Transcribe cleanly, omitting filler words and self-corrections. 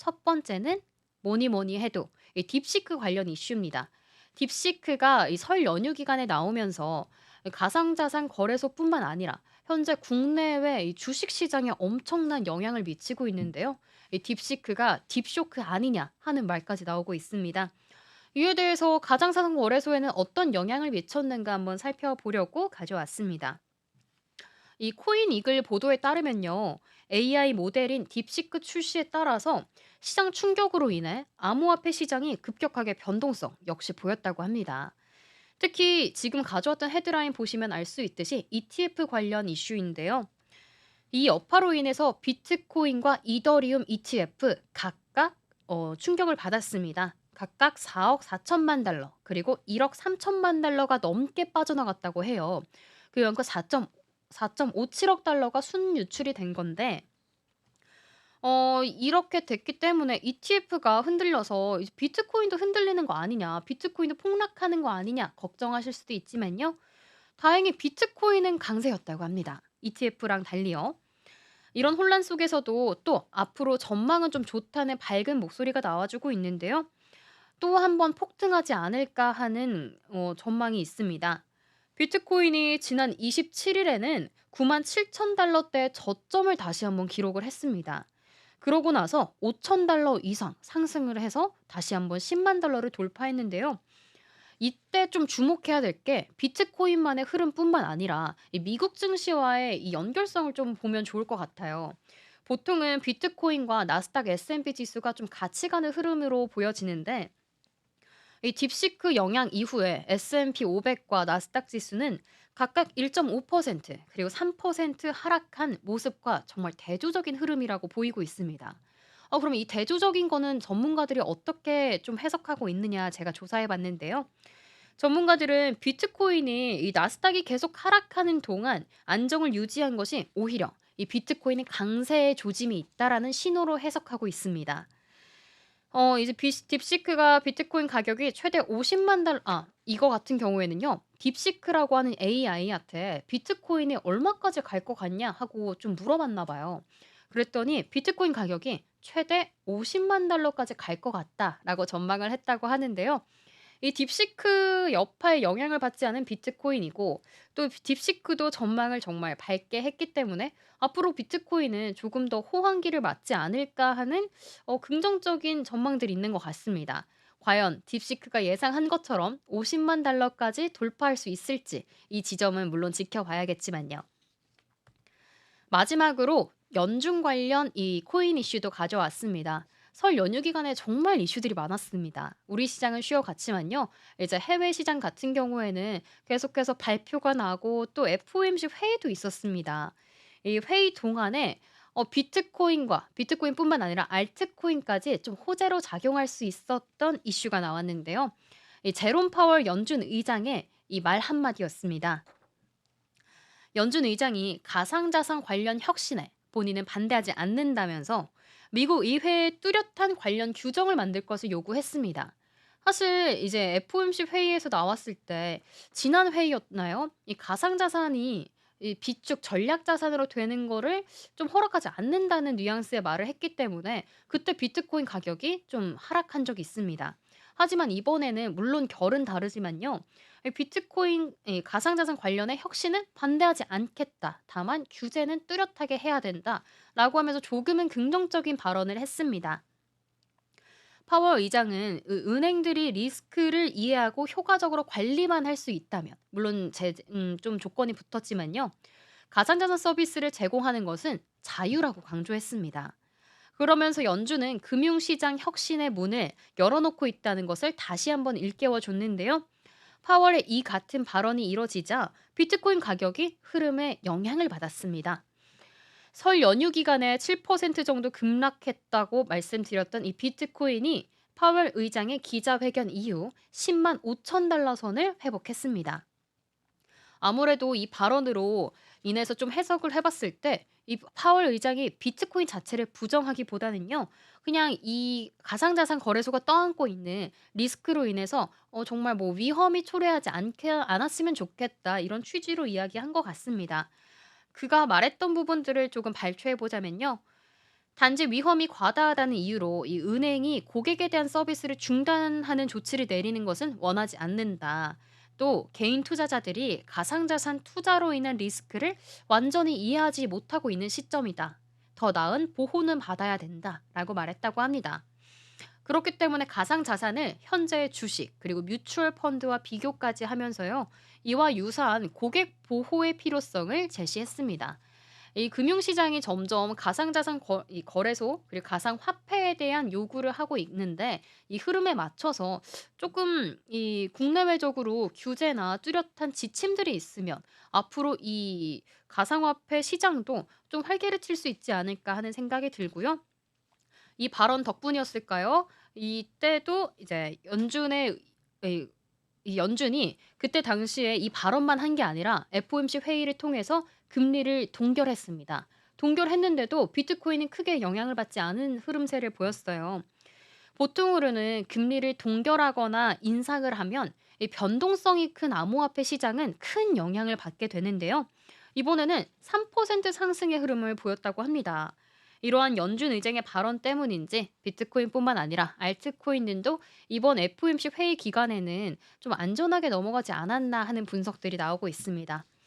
첫 번째는 뭐니 뭐니 해도 이 딥시크 관련 이슈입니다. 딥시크가 이 설 연휴 기간에 나오면서 가상자산 거래소뿐만 아니라 현재 국내외 이 주식 시장에 엄청난 영향을 미치고 있는데요. 이 딥시크가 딥쇼크 아니냐 하는 말까지 나오고 있습니다. 이에 대해서 가상자산 거래소에는 어떤 영향을 미쳤는가 한번 살펴보려고 가져왔습니다. 이 코인 이글 보도에 따르면요. AI 모델인 딥시크 출시에 따라서 시장 충격으로 인해 암호화폐 시장이 급격하게 변동성 역시 보였다고 합니다. 특히 지금 가져왔던 헤드라인 보시면 알 수 있듯이 ETF 관련 이슈인데요. 이 여파로 인해서 비트코인과 이더리움 ETF 각각 충격을 받았습니다. 각각 4억 4천만 달러 그리고 1억 3천만 달러가 넘게 빠져나갔다고 해요. 그러니까 4.57억 달러가 순유출이 된 건데 이렇게 됐기 때문에 ETF가 흔들려서 이제 '비트코인도 흔들리는 거 아니냐. 비트코인도 폭락하는 거 아니냐.' 걱정하실 수도 있지만요. 다행히 비트코인은 강세였다고 합니다. ETF랑 달리요. 이런 혼란 속에서도 또 앞으로 전망은 좀 좋다는 밝은 목소리가 나와주고 있는데요. 또 한 번 폭등하지 않을까 하는 전망이 있습니다. 비트코인이 지난 27 일에는 97,000달러대 저점을 다시 한번 기록을 했습니다. 그러고 나서 5,000달러 이상 상승을 해서 다시 한번 10만 달러를 돌파했는데요. 이때 좀 주목해야 될 게 비트코인만의 흐름뿐만 아니라 이 미국 증시와의 이 연결성을 좀 보면 좋을 것 같아요. 보통은 비트코인과 나스닥 S&P 지수가 좀 같이 가는 흐름으로 보여지는데 이 딥시크 영향 이후에 S&P 500과 나스닥 지수는 각각 1.5% 그리고 3% 하락한 모습과 정말 대조적인 흐름이라고 보이고 있습니다. 그럼 이 대조적인 거는 전문가들이 어떻게 좀 해석하고 있느냐 제가 조사해 봤는데요. 전문가들은 비트코인이 이 나스닥이 계속 하락하는 동안 안정을 유지한 것이 오히려 이 비트코인의 강세의 조짐이 있다라는 신호로 해석하고 있습니다. 이제 딥시크가 비트코인 가격이 최대 50만 달러 이거 같은 경우에는요. 딥시크라고 하는 AI한테 "비트코인이 얼마까지 갈 것 같냐?" 하고 좀 물어봤나 봐요. 그랬더니 비트코인 가격이 "최대 50만 달러까지 갈 것 같다."라고 전망을 했다고 하는데요. 이 딥시크 여파에 영향을 받지 않은 비트코인이고 또 딥시크도 전망을 정말 밝게 했기 때문에 앞으로 비트코인은 조금 더 호황기를 맞지 않을까 하는 긍정적인 전망들이 있는 것 같습니다. 과연 딥시크가 예상한 것처럼 50만 달러까지 돌파할 수 있을지 이 지점은 물론 지켜봐야겠지만요. 마지막으로 연중 관련 이 코인 이슈도 가져왔습니다. 설 연휴 기간에 정말 이슈들이 많았습니다. 우리 시장은 쉬어갔지만요. 이제 해외 시장 같은 경우에는 계속해서 발표가 나고 또 FOMC 회의도 있었습니다. 이 회의 동안에 비트코인과 비트코인뿐만 아니라 알트코인까지 좀 호재로 작용할 수 있었던 이슈가 나왔는데요. 이 제롬 파월 연준 의장의 이 말 한마디였습니다. 연준 의장이 가상자산 관련 혁신에 본인은 반대하지 않는다면서 미국 의회에 뚜렷한 관련 규정을 만들 것을 요구했습니다. 사실 이제 FOMC 회의에서 나왔을 때 지난 회의였나요? 이 가상자산이 이 비축 전략 자산으로 되는 거를 좀 허락하지 않는다는 뉘앙스의 말을 했기 때문에 그때 비트코인 가격이 좀 하락한 적이 있습니다. 하지만 이번에는 물론 결은 다르지만요. 이 비트코인 가상자산 관련의 혁신은 반대하지 않겠다. 다만 규제는 뚜렷하게 해야 된다라고 하면서 조금은 긍정적인 발언을 했습니다. 파월 의장은 은행들이 리스크를 이해하고 효과적으로 관리만 할 수 있다면 물론 좀 조건이 붙었지만요. 가상자산 서비스를 제공하는 것은 자유라고 강조했습니다. 그러면서 연준은 금융시장 혁신의 문을 열어놓고 있다는 것을 다시 한번 일깨워 줬는데요. 파월의 이 같은 발언이 이뤄지자 비트코인 가격이 흐름에 영향을 받았습니다. 설 연휴 기간에 7% 정도 급락했다고 말씀드렸던 이 비트코인이 파월 의장의 기자회견 이후 10만 5천 달러 선을 회복했습니다. 아무래도 이 발언으로 인해서 좀 해석을 해 봤을 때 이 파월 의장이 비트코인 자체를 부정하기보다는요. 그냥 이 가상자산 거래소가 떠안고 있는 리스크로 인해서 정말 뭐 "위험이 초래하지 않게 않았으면 좋겠다." 이런 취지로 이야기한 것 같습니다. 그가 말했던 부분들을 조금 발췌해 보자면요. 단지 위험이 과다하다는 이유로 이 은행이 고객에 대한 서비스를 중단하는 조치를 내리는 것은 원하지 않는다. 또 개인 투자자들이 가상자산 투자로 인한 리스크를 완전히 이해하지 못하고 있는 시점이다. 더 나은 보호는 받아야 된다라고 말했다고 합니다. 그렇기 때문에 가상자산을 현재의 주식 그리고 뮤추얼 펀드와 비교까지 하면서요. 이와 유사한 고객 보호의 필요성을 제시했습니다. 이 금융시장이 점점 가상자산 이 거래소 그리고 가상화폐에 대한 요구를 하고 있는데 이 흐름에 맞춰서 조금 이 국내외적으로 규제나 뚜렷한 지침들이 있으면 앞으로 이 가상화폐 시장도 좀 활기를 칠 수 있지 않을까 하는 생각이 들고요. 이 발언 덕분이었을까요? 이때도 이제 연준의 이 연준이 그때 당시에 이 발언만 한 게 아니라 FOMC 회의를 통해서 금리를 동결했습니다. 동결했는데도 비트코인은 크게 영향을 받지 않은 흐름세를 보였어요. 보통으로는 금리를 동결하거나 인상을 하면 이 변동성이 큰 암호화폐 시장은 큰 영향을 받게 되는데요. 이번에는 3% 상승의 흐름을 보였다고 합니다. 이러한 연준 의장의 발언 때문인지 비트코인뿐만 아니라 알트코인들도 이번 FOMC 회의 기간에는 좀 안전하게 넘어가지 않았나 하는 분석들이 나오고 있습니다.